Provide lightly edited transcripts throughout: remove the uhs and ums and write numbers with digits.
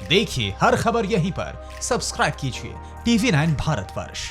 देखिए हर खबर यहीं पर, सब्सक्राइब कीजिए TV9 भारतवर्ष।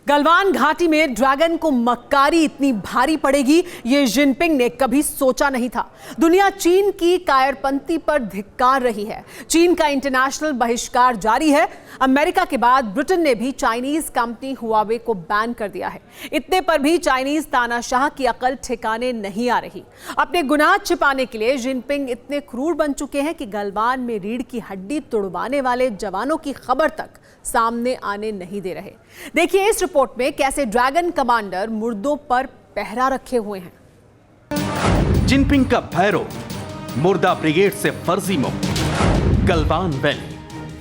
गलवान घाटी में ड्रैगन को मक्कारी इतनी भारी पड़ेगी, ये जिनपिंग ने कभी सोचा नहीं था। दुनिया चीन की कायरपंती पर धिक्कार रही है। चीन का इंटरनेशनल बहिष्कार जारी है। अमेरिका के बाद ब्रिटेन ने भी चाइनीज कंपनी हुआवे को बैन कर दिया है। इतने पर भी चाइनीज तानाशाह की अकल ठिकाने नहीं आ रही। अपने गुनाह छिपाने के लिए जिनपिंग इतने क्रूर बन चुके हैं कि गलवान में रीढ़ की हड्डी तुड़वाने वाले जवानों की खबर तक सामने आने नहीं दे रहे। देखिए इस रिपोर्ट में कैसे ड्रैगन कमांडर मुर्दों पर पहरा रखे हुए हैं। जिनपिंग का भैरव मुर्दा ब्रिगेड से फर्जी मुक्त। Galwan valley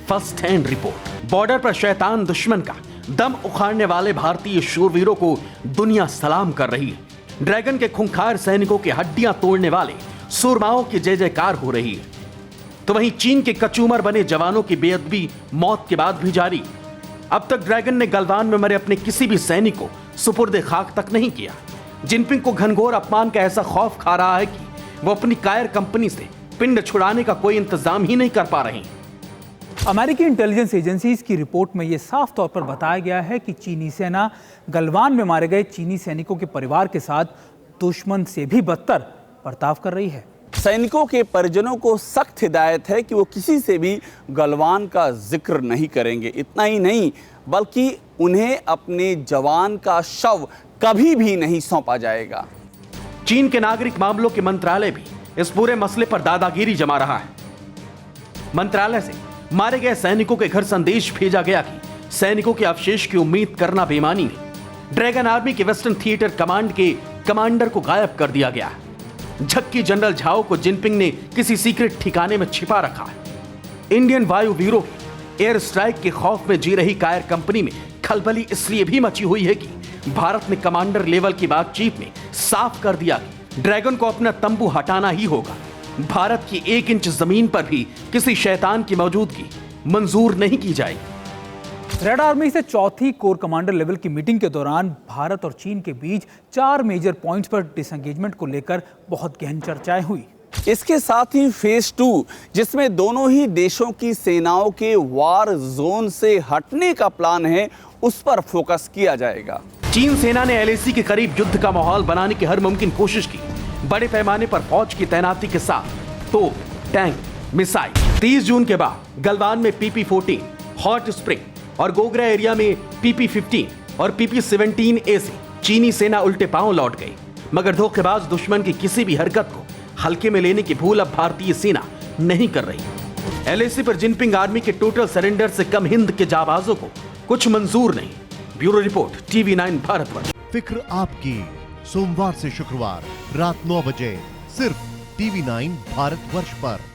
first hand report. Border पर शैतान दुश्मन का दम उखाड़ने वाले भारतीय शूरवीरों को दुनिया सलाम कर रही है। ड्रैगन के खूंखार सैनिकों की हड्डियां तोड़ने वाले सूरमाओं की जय जयकार हो रही है। तो वहीं चीन के कचूमर बने जवानों की बेअदबी मौत के बाद भी जारी। अब तक ड्रैगन ने गलवान में मरे अपने किसी भी सैनिक को सुपुर्द खाक तक नहीं किया। जिनपिंग को घनघोर अपमान का ऐसा खौफ खा रहा है कि वो अपनी कायर कंपनी से पिंड छुड़ाने का कोई इंतजाम ही नहीं कर पा रहे। अमेरिकी इंटेलिजेंस एजेंसीज की रिपोर्ट में यह साफ तौर पर बताया गया है कि चीनी सेना गलवान में मारे गए चीनी सैनिकों के परिवार के साथ दुश्मन से भी बदतर बर्ताव कर रही है। सैनिकों के परिजनों को सख्त हिदायत है कि वो किसी से भी गलवान का जिक्र नहीं करेंगे। इतना ही नहीं बल्कि उन्हें अपने जवान का शव कभी भी नहीं सौंपा जाएगा। चीन के नागरिक मामलों के मंत्रालय भी इस पूरे मसले पर दादागिरी जमा रहा है। मंत्रालय से मारे गए सैनिकों के घर संदेश भेजा गया कि सैनिकों के अवशेष की उम्मीद करना बेईमानी है। ड्रैगन आर्मी के वेस्टर्न थिएटर कमांड के कमांडर को गायब कर दिया गया है। झक्की जनरल झाओ को जिनपिंग ने किसी सीक्रेट ठिकाने में छिपा रखा है। इंडियन वायु ब्यूरो की एयर स्ट्राइक के खौफ में जी रही कायर कंपनी में खलबली इसलिए भी मची हुई है कि भारत ने कमांडर लेवल की बातचीत में साफ कर दिया कि ड्रैगन को अपना तंबू हटाना ही होगा। भारत की 1 इंच जमीन पर भी किसी शैतान की मौजूदगी मंजूर नहीं की जाएगी। रेड आर्मी से चौथी कोर कमांडर लेवल की मीटिंग के दौरान भारत और चीन के बीच 4 मेजर पॉइंट्स पर डिसएंगेजमेंट को लेकर बहुत गहन चर्चाएं हुई। इसके साथ ही फेज 2 जिसमें दोनों ही देशों की सेनाओं के वार जोन से हटने का प्लान है, उस पर फोकस किया जाएगा। चीन सेना ने LAC के करीब युद्ध का माहौल बनाने की हर मुमकिन कोशिश की। बड़े पैमाने पर फौज की तैनाती के साथ तोप, टैंक, मिसाइल। 30 जून के बाद गलवान में PP-14, हॉट स्प्रिंग और गोगरा एरिया में PP-15 और PP-17A से चीनी सेना उल्टे पांव लौट गई। मगर धोखेबाज दुश्मन की किसी भी हरकत को हल्के में लेने की भूल अब भारतीय सेना नहीं कर रही। LAC पर जिनपिंग आर्मी के टोटल सरेंडर से कम हिंद के जाबाजों को कुछ मंजूर नहीं। Bureau report TV9 Bharatvarsh. फिक्र आपकी, सोमवार से शुक्रवार रात 9 बजे सिर्फ TV9 भारतवर्ष पर।